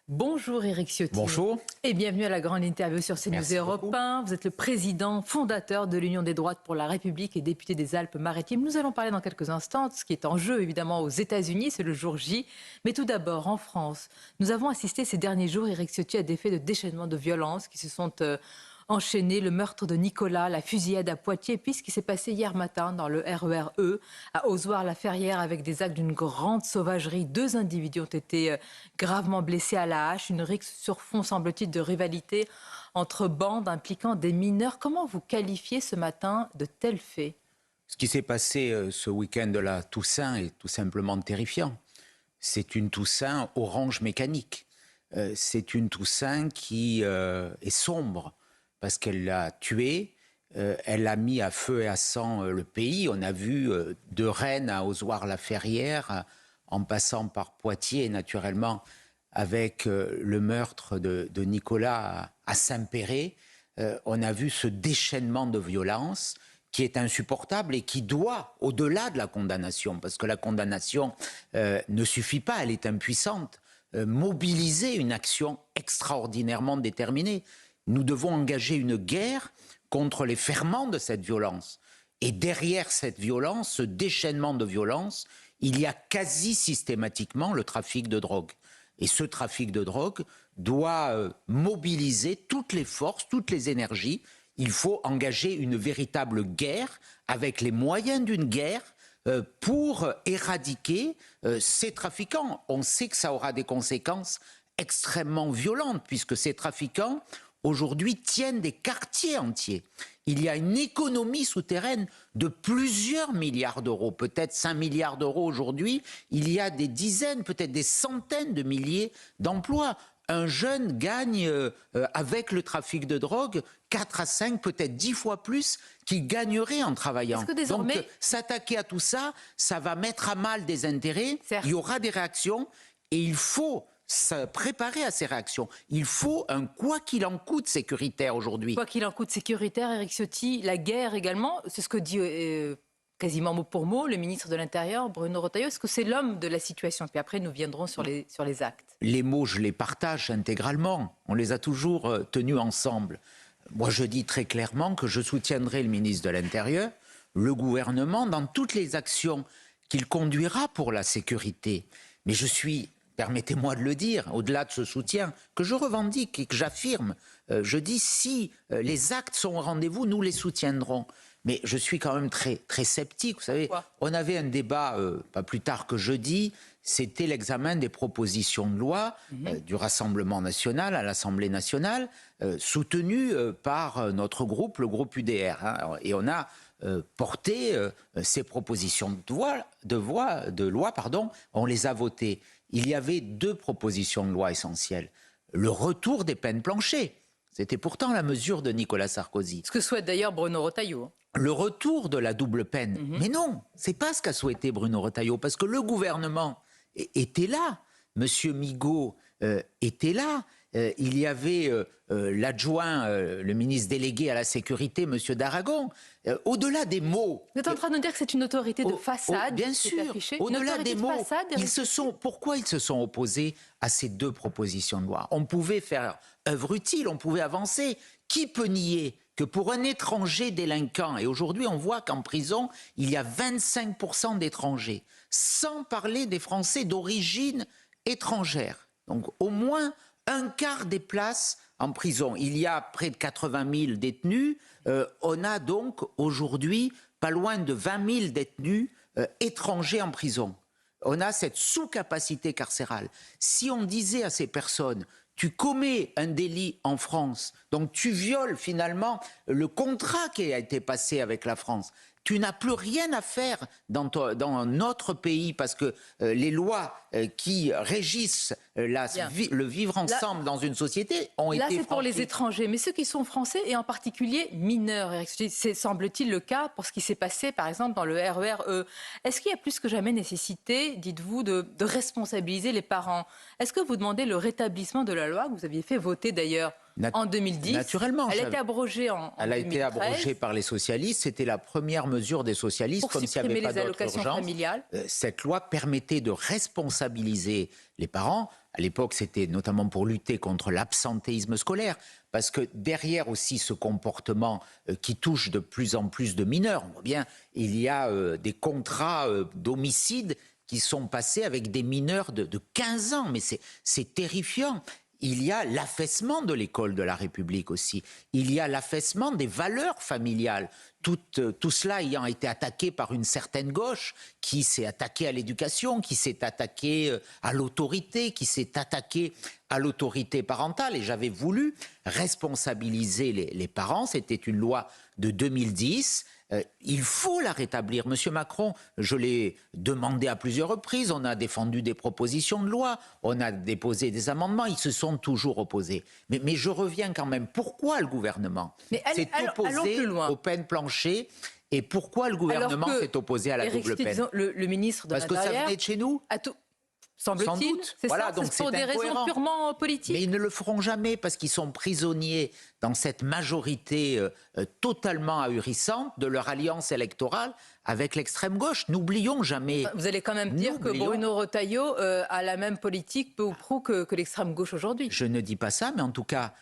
Bonjour Éric Ciotti. Bonjour. Et bienvenue à la grande interview sur CNews Merci Europe beaucoup. 1. Vous êtes le président fondateur de l'Union des droites pour la République et député des Alpes-Maritimes. Nous allons parler dans quelques instants de ce qui est en jeu évidemment aux États-Unis, c'est le jour J. Mais tout d'abord, en France, nous avons assisté ces derniers jours, Éric Ciotti, à des faits de déchaînement de violence qui se sont enchaînés. Le meurtre de Nicolas, la fusillade à Poitiers, puis ce qui s'est passé hier matin dans le RER E à Ozoir-la-Ferrière avec des actes d'une grande sauvagerie. 2 individus ont été gravement blessés à la hache. Une rixe sur fond, semble-t-il, de rivalité entre bandes impliquant des mineurs. Comment vous qualifiez ce matin de tels faits? Ce qui s'est passé ce week-end de la Toussaint est tout simplement terrifiant. C'est une Toussaint orange mécanique. C'est une Toussaint qui est sombre parce qu'elle l'a tué. Elle a mis à feu et à sang le pays. On a vu de Rennes à Ozoir-la-Ferrière, en passant par Poitiers, et naturellement avec le meurtre de Nicolas à Saint-Péray. On a vu ce déchaînement de violence qui est insupportable et qui doit, au-delà de la condamnation, parce que la condamnation ne suffit pas, elle est impuissante, mobiliser une action extraordinairement déterminée. Nous devons engager une guerre contre les ferments de cette violence. Et derrière cette violence, ce déchaînement de violence, il y a quasi systématiquement le trafic de drogue. Et ce trafic de drogue doit mobiliser toutes les forces, toutes les énergies. Il faut engager une véritable guerre avec les moyens d'une guerre pour éradiquer ces trafiquants. On sait que ça aura des conséquences extrêmement violentes puisque ces trafiquants aujourd'hui tiennent des quartiers entiers. Il y a une économie souterraine de plusieurs milliards d'euros, peut-être 5 milliards d'euros aujourd'hui. Il y a des dizaines, peut-être des centaines de milliers d'emplois. Un jeune gagne avec le trafic de drogue 4 à 5, peut-être 10 fois plus qu'il gagnerait en travaillant. Est-ce que désormais... Donc s'attaquer à tout ça, ça va mettre à mal des intérêts, Certes. Il y aura des réactions et il faut se préparer à ces réactions. Il faut un quoi qu'il en coûte sécuritaire aujourd'hui. Quoi qu'il en coûte sécuritaire, Éric Ciotti, la guerre également, c'est ce que dit quasiment mot pour mot le ministre de l'Intérieur, Bruno Retailleau. Est-ce que c'est l'homme de la situation? Puis après, nous viendrons sur les actes. Les mots, je les partage intégralement. On les a toujours tenus ensemble. Moi, je dis très clairement que je soutiendrai le ministre de l'Intérieur, le gouvernement, dans toutes les actions qu'il conduira pour la sécurité. Mais je suis... Permettez-moi de le dire, au-delà de ce soutien que je revendique et que j'affirme, je dis si les actes sont au rendez-vous, nous les soutiendrons. Mais je suis quand même très, très sceptique. Vous savez, on avait un débat pas plus tard que jeudi, c'était l'examen des propositions de loi du Rassemblement national à l'Assemblée nationale, soutenu par notre groupe, le groupe UDR. Hein, et on a porté ces propositions de loi, on les a votées. Il y avait 2 propositions de loi essentielles. Le retour des peines planchées. C'était pourtant la mesure de Nicolas Sarkozy. Ce que souhaite d'ailleurs Bruno Retailleau. Le retour de la double peine. Mais non, c'est pas ce qu'a souhaité Bruno Retailleau, parce que le gouvernement était là. Monsieur Migaud était là. Il y avait l'adjoint, le ministre délégué à la sécurité, monsieur Daragon. Au-delà des mots... Vous êtes en train de nous dire que c'est une autorité de façade bien qui sûr, est affichée. au-delà des mots, façade, pourquoi ils se sont opposés à ces 2 propositions de loi? On pouvait faire œuvre utile, on pouvait avancer. Qui peut nier que pour un étranger délinquant, et aujourd'hui on voit qu'en prison, il y a 25% d'étrangers, sans parler des Français d'origine étrangère. Donc au moins un quart des places en prison. Il y a près de 80 000 détenus. On a donc aujourd'hui pas loin de 20 000 détenus étrangers en prison. On a cette sous-capacité carcérale. Si on disait à ces personnes, tu commets un délit en France, donc tu violes finalement le contrat qui a été passé avec la France, tu n'as plus rien à faire dans notre pays parce que les lois qui régissent le vivre ensemble dans une société ont été franchies. Là, c'est pour les étrangers, mais ceux qui sont français et en particulier mineurs. C'est, semble-t-il, le cas pour ce qui s'est passé, par exemple, dans le RER E. Est-ce qu'il y a plus que jamais nécessité, dites-vous, de responsabiliser les parents? Est-ce que vous demandez le rétablissement de la loi que vous aviez fait voter d'ailleurs en 2010. Naturellement. Elle a été abrogée en Elle a 2013. été abrogée par les socialistes. C'était la première mesure des socialistes, comme s'il n'y avait pas d'autre urgence. Familiales. Cette loi permettait de responsabiliser les parents. À l'époque, c'était notamment pour lutter contre l'absentéisme scolaire, parce que derrière aussi ce comportement qui touche de plus en plus de mineurs, on voit bien, il y a des contrats d'homicide qui sont passés avec des mineurs de 15 ans, mais c'est terrifiant. Il y a l'affaissement de l'école de la République aussi. Il y a l'affaissement des valeurs familiales. Tout cela ayant été attaqué par une certaine gauche qui s'est attaquée à l'éducation, qui s'est attaquée à l'autorité, qui s'est attaquée à l'autorité parentale. Et j'avais voulu responsabiliser les parents. C'était une loi de 2010. Il faut la rétablir. Monsieur Macron, je l'ai demandé à plusieurs reprises, on a défendu des propositions de loi, on a déposé des amendements, ils se sont toujours opposés. Mais je reviens quand même, pourquoi le gouvernement s'est opposé aux peines planchées et pourquoi le gouvernement s'est opposé à la double peine? Le ministre de l'Intérieur... Parce que ça venait de chez nous semble-t-il, c'est voilà, ça, donc c'est pour des raisons purement politiques. Mais ils ne le feront jamais parce qu'ils sont prisonniers dans cette majorité totalement ahurissante de leur alliance électorale avec l'extrême gauche. N'oublions jamais. Vous allez quand même dire que Bruno Retailleau a la même politique peu ou prou que l'extrême gauche aujourd'hui. Je ne dis pas ça, mais en tout cas,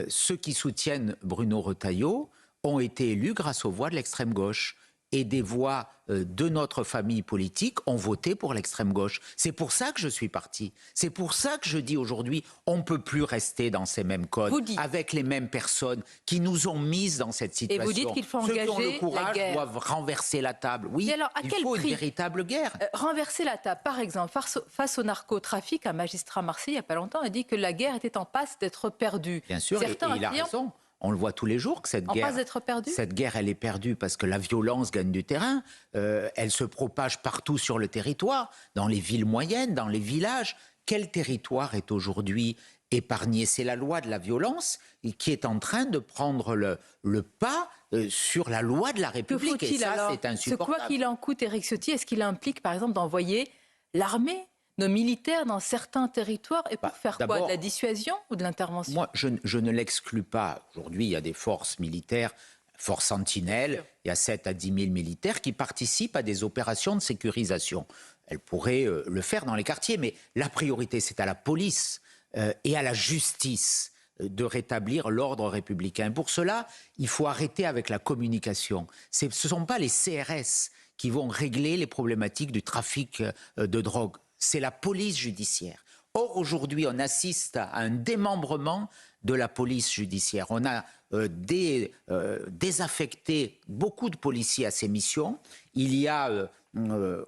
ceux qui soutiennent Bruno Retailleau ont été élus grâce aux voix de l'extrême gauche. Et des voix de notre famille politique ont voté pour l'extrême gauche. C'est pour ça que je suis parti. C'est pour ça que je dis aujourd'hui, on ne peut plus rester dans ces mêmes codes, avec les mêmes personnes qui nous ont mises dans cette situation. Et vous dites qu'il faut engager la guerre. Ceux qui ont le courage doivent renverser la table. Oui, alors, il faut une véritable guerre. Renverser la table, par exemple, face au narcotrafic, un magistrat marseillais, il n'y a pas longtemps, a dit que la guerre était en passe d'être perdue. Bien sûr, et il a raison. On le voit tous les jours que cette guerre, elle est perdue parce que la violence gagne du terrain. Elle se propage partout sur le territoire, dans les villes moyennes, dans les villages. Quel territoire est aujourd'hui épargné? C'est la loi de la violence qui est en train de prendre le pas sur la loi de la République. Que faut-il, et ça, alors, c'est insupportable. Quoi qu'il en coûte, Éric Ciotti, est-ce qu'il implique, par exemple, d'envoyer l'armée, nos militaires dans certains territoires, et pour faire quoi? De la dissuasion ou de l'intervention? Moi, je ne l'exclus pas. Aujourd'hui, il y a des forces militaires, forces sentinelles, il y a 7 à 10 000 militaires qui participent à des opérations de sécurisation. Elles pourraient le faire dans les quartiers, mais la priorité, c'est à la police et à la justice de rétablir l'ordre républicain. Pour cela, il faut arrêter avec la communication. Ce ne sont pas les CRS qui vont régler les problématiques du trafic de drogue. C'est la police judiciaire. Or, aujourd'hui, on assiste à un démembrement de la police judiciaire. On a désaffecté beaucoup de policiers à ces missions. Il y a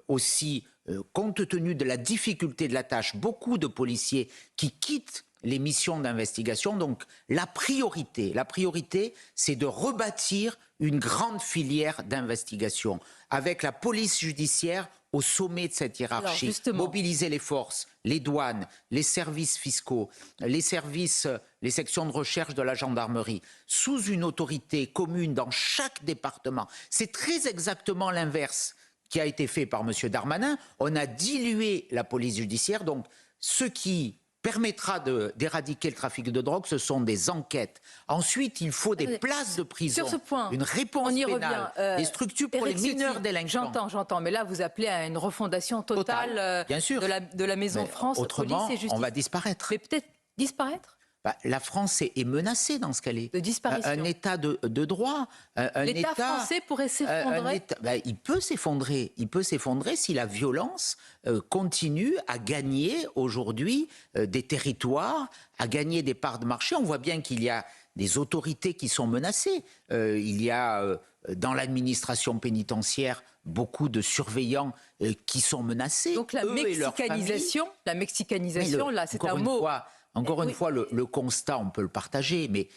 aussi, compte tenu de la difficulté de la tâche, beaucoup de policiers qui quittent les missions d'investigation. Donc, la priorité, c'est de rebâtir une grande filière d'investigation avec la police judiciaire au sommet de cette hiérarchie. Mobiliser les forces, les douanes, les services fiscaux, les sections de recherche de la gendarmerie, sous une autorité commune dans chaque département. C'est très exactement l'inverse qui a été fait par M. Darmanin. On a dilué la police judiciaire. Donc, ce qui permettra d'éradiquer le trafic de drogue, ce sont des enquêtes. Ensuite, il faut des places de prison, sur ce point, une réponse pénale, des structures pour les mineurs délinquants. J'entends, mais là, vous appelez à une refondation totale bien sûr. de la Maison France, autrement, police et justice. On va disparaître. Mais peut-être disparaître? La France est menacée dans ce qu'elle est. De disparition. Un État de droit. L'État français pourrait s'effondrer. Il peut s'effondrer. Il peut s'effondrer si la violence continue à gagner aujourd'hui des territoires, à gagner des parts de marché. On voit bien qu'il y a des autorités qui sont menacées. Il y a dans l'administration pénitentiaire beaucoup de surveillants qui sont menacés. Donc la mexicanisation, là, c'est un mot. Encore une fois, le constat, on peut le partager, mais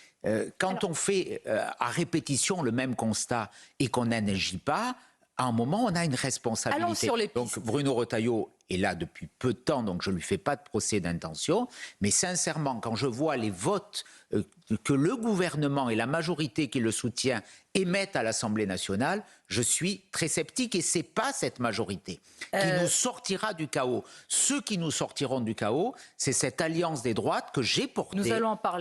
quand on fait à répétition le même constat et qu'on n'agit pas, à un moment, on a une responsabilité. Allons sur les pistes. Donc Bruno Retailleau est là depuis peu de temps, donc je ne lui fais pas de procès d'intention. Mais sincèrement, quand je vois les votes que le gouvernement et la majorité qui le soutient émettent à l'Assemblée nationale, je suis très sceptique et c'est pas cette majorité qui nous sortira du chaos. Ceux qui nous sortiront du chaos, c'est cette alliance des droites que j'ai portée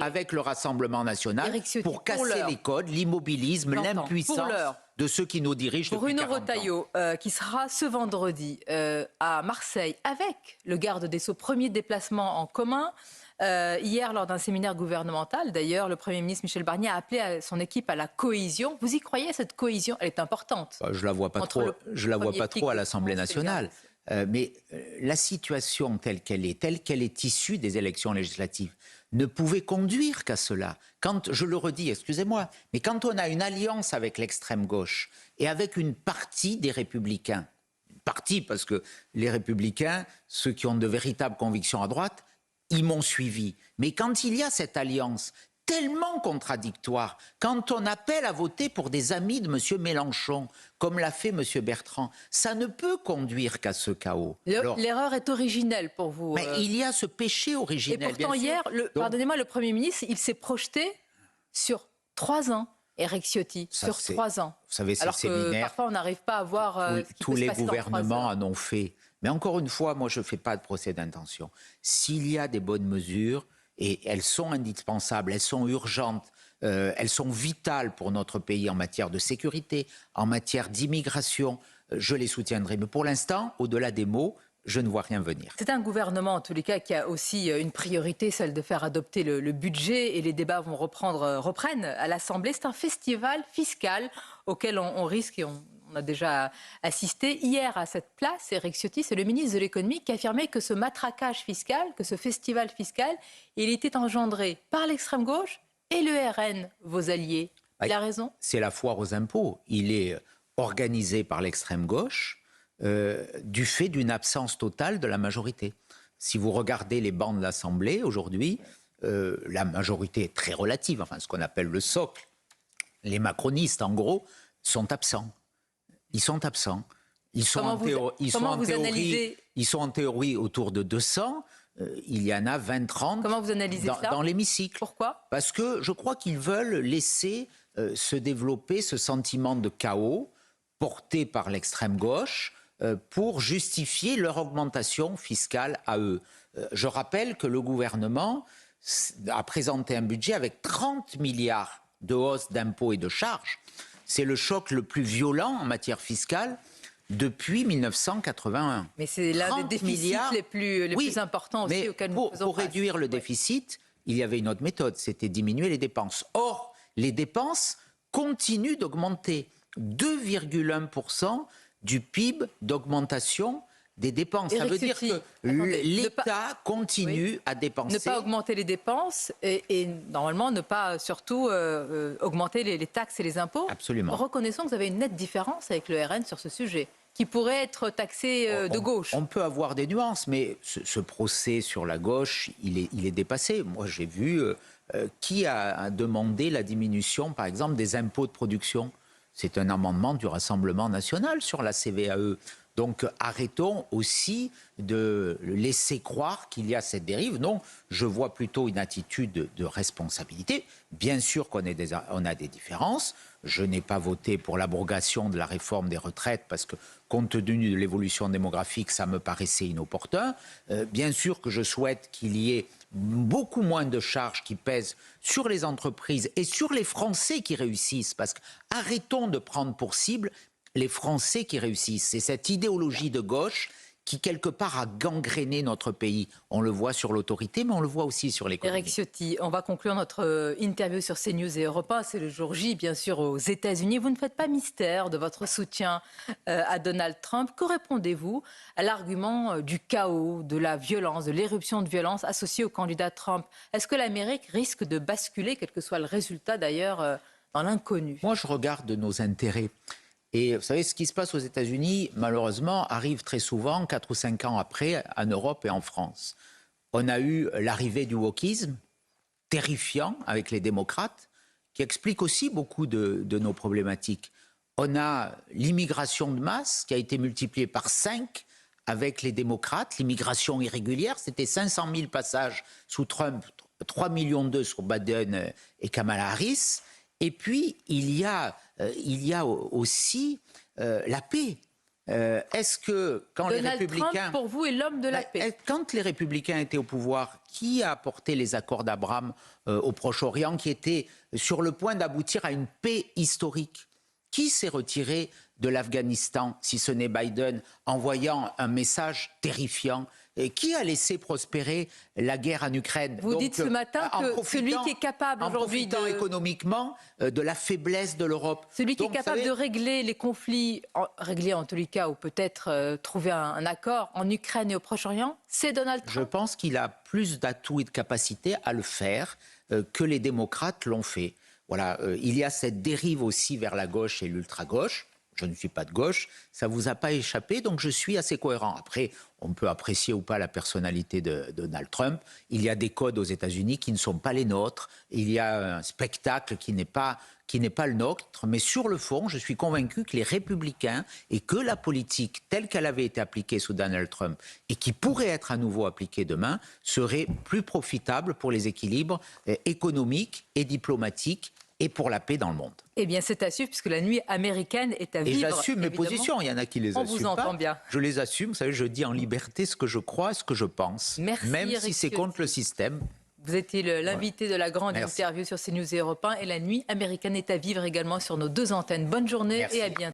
avec le Rassemblement national pour casser les codes, l'immobilisme, l'impuissance de ceux qui nous dirigent depuis 40 ans. Bruno Retailleau, qui sera ce vendredi à Marseille avec le garde des Sceaux, premier déplacement en commun. Hier, lors d'un séminaire gouvernemental, d'ailleurs, le Premier ministre Michel Barnier a appelé son équipe à la cohésion. Vous y croyez, cette cohésion? Elle est importante. Je ne la vois pas trop à l'Assemblée nationale. Mais la situation telle qu'elle est issue des élections législatives, ne pouvait conduire qu'à cela. Quand, je le redis, excusez-moi, mais quand on a une alliance avec l'extrême gauche et avec une partie des Républicains, parce que les Républicains, ceux qui ont de véritables convictions à droite, ils m'ont suivi. Mais quand il y a cette alliance tellement contradictoire, quand on appelle à voter pour des amis de M. Mélenchon, comme l'a fait M. Bertrand, ça ne peut conduire qu'à ce chaos. L'erreur est originelle pour vous. Mais il y a ce péché originel. Et pourtant, hier, pardonnez-moi, le Premier ministre, il s'est projeté sur 3 ans. Éric Ciotti, sur 3 ans. Vous savez, alors que parfois, on n'arrive pas à voir tous les gouvernements en ont fait. Mais encore une fois, moi, je ne fais pas de procès d'intention. S'il y a des bonnes mesures, et elles sont indispensables, elles sont urgentes, elles sont vitales pour notre pays en matière de sécurité, en matière d'immigration, je les soutiendrai. Mais pour l'instant, au-delà des mots, je ne vois rien venir. C'est un gouvernement, en tous les cas, qui a aussi une priorité, celle de faire adopter le budget, et les débats reprennent à l'Assemblée. C'est un festival fiscal auquel on risque, et on a déjà assisté hier à cette place. Éric Ciotti, c'est le ministre de l'économie qui affirmait que ce matraquage fiscal, que ce festival fiscal, il était engendré par l'extrême gauche et le RN, vos alliés. Il a raison. C'est la foire aux impôts. Il est organisé par l'extrême gauche du fait d'une absence totale de la majorité. Si vous regardez les bancs de l'Assemblée aujourd'hui, la majorité est très relative, enfin ce qu'on appelle le socle. Les macronistes, en gros, sont absents. Ils sont absents. Ils sont en théorie autour de 200. Il y en a 20-30 Comment vous analysez ça dans l'hémicycle. Pourquoi ? Parce que je crois qu'ils veulent laisser se développer ce sentiment de chaos porté par l'extrême gauche pour justifier leur augmentation fiscale à eux. Je rappelle que le gouvernement a présenté un budget avec 30 milliards de hausse d'impôts et de charges. C'est le choc le plus violent en matière fiscale depuis 1981. Mais c'est l'un des déficits les plus importants aussi auxquels nous faisons face. Pour réduire le déficit, il y avait une autre méthode, c'était diminuer les dépenses. Or, les dépenses continuent d'augmenter. 2,1% du PIB d'augmentation des dépenses. Ça veut dire que l'État continue à dépenser. Ne pas augmenter les dépenses et normalement ne pas surtout augmenter les taxes et les impôts. Absolument. Reconnaissons que vous avez une nette différence avec le RN sur ce sujet, qui pourrait être taxé de gauche. On peut avoir des nuances, mais ce procès sur la gauche, il est dépassé. Moi, j'ai vu qui a demandé la diminution, par exemple, des impôts de production. C'est un amendement du Rassemblement national sur la CVAE. Donc arrêtons aussi de laisser croire qu'il y a cette dérive. Non, je vois plutôt une attitude de responsabilité. Bien sûr qu'on a des différences. Je n'ai pas voté pour l'abrogation de la réforme des retraites parce que, compte tenu de l'évolution démographique, ça me paraissait inopportun. Bien sûr que je souhaite qu'il y ait beaucoup moins de charges qui pèsent sur les entreprises et sur les Français qui réussissent. Parce que arrêtons de prendre pour cible les Français qui réussissent. C'est cette idéologie de gauche qui, quelque part, a gangréné notre pays. On le voit sur l'autorité, mais on le voit aussi sur l'économie. Éric Ciotti, on va conclure notre interview sur CNews et Europe 1. C'est le jour J, bien sûr, aux États-Unis. Vous ne faites pas mystère de votre soutien à Donald Trump. Que répondez-vous à l'argument du chaos, de la violence, de l'éruption de violence associée au candidat Trump? Est-ce que l'Amérique risque de basculer, quel que soit le résultat d'ailleurs, dans l'inconnu? Moi, je regarde nos intérêts. Et vous savez, ce qui se passe aux États-Unis, malheureusement, arrive très souvent, 4 ou 5 ans après, en Europe et en France. On a eu l'arrivée du wokisme, terrifiant, avec les démocrates, qui explique aussi beaucoup de nos problématiques. On a l'immigration de masse, qui a été multipliée par 5 avec les démocrates. L'immigration irrégulière, c'était 500 000 passages sous Trump, 3,2 millions sur Biden et Kamala Harris. Et puis, il y a aussi la paix. Est-ce que quand Donald les républicains... Trump, pour vous, est l'homme de la paix. Quand les républicains étaient au pouvoir, qui a apporté les accords d'Abraham au Proche-Orient, qui étaient sur le point d'aboutir à une paix historique? Qui s'est retiré de l'Afghanistan, si ce n'est Biden, envoyant un message terrifiant? Et qui a laissé prospérer la guerre en Ukraine? Vous dites ce matin que celui qui est capable aujourd'hui de... économiquement de la faiblesse de l'Europe. Celui qui est capable de régler les conflits, régler en tous les cas, ou peut-être trouver un accord en Ukraine et au Proche-Orient, c'est Donald Trump. Je pense qu'il a plus d'atouts et de capacités à le faire que les démocrates l'ont fait. Voilà, il y a cette dérive aussi vers la gauche et l'ultra-gauche. Je ne suis pas de gauche, ça ne vous a pas échappé, donc je suis assez cohérent. Après, on peut apprécier ou pas la personnalité de Donald Trump. Il y a des codes aux États-Unis qui ne sont pas les nôtres. Il y a un spectacle qui n'est pas le nôtre. Mais sur le fond, je suis convaincu que les républicains et que la politique telle qu'elle avait été appliquée sous Donald Trump et qui pourrait être à nouveau appliquée demain serait plus profitable pour les équilibres économiques et diplomatiques et pour la paix dans le monde. Eh bien, c'est à suivre, puisque la nuit américaine est à vivre. Et j'assume mes positions. Il y en a qui les assument pas. On vous entend bien. Je les assume. Vous savez, je dis en liberté ce que je crois, ce que je pense. Merci, même si c'est contre le système. Vous étiez l'invité de la grande interview sur CNews et Europe 1. Et la nuit américaine est à vivre également sur nos deux antennes. Bonne journée et à bientôt.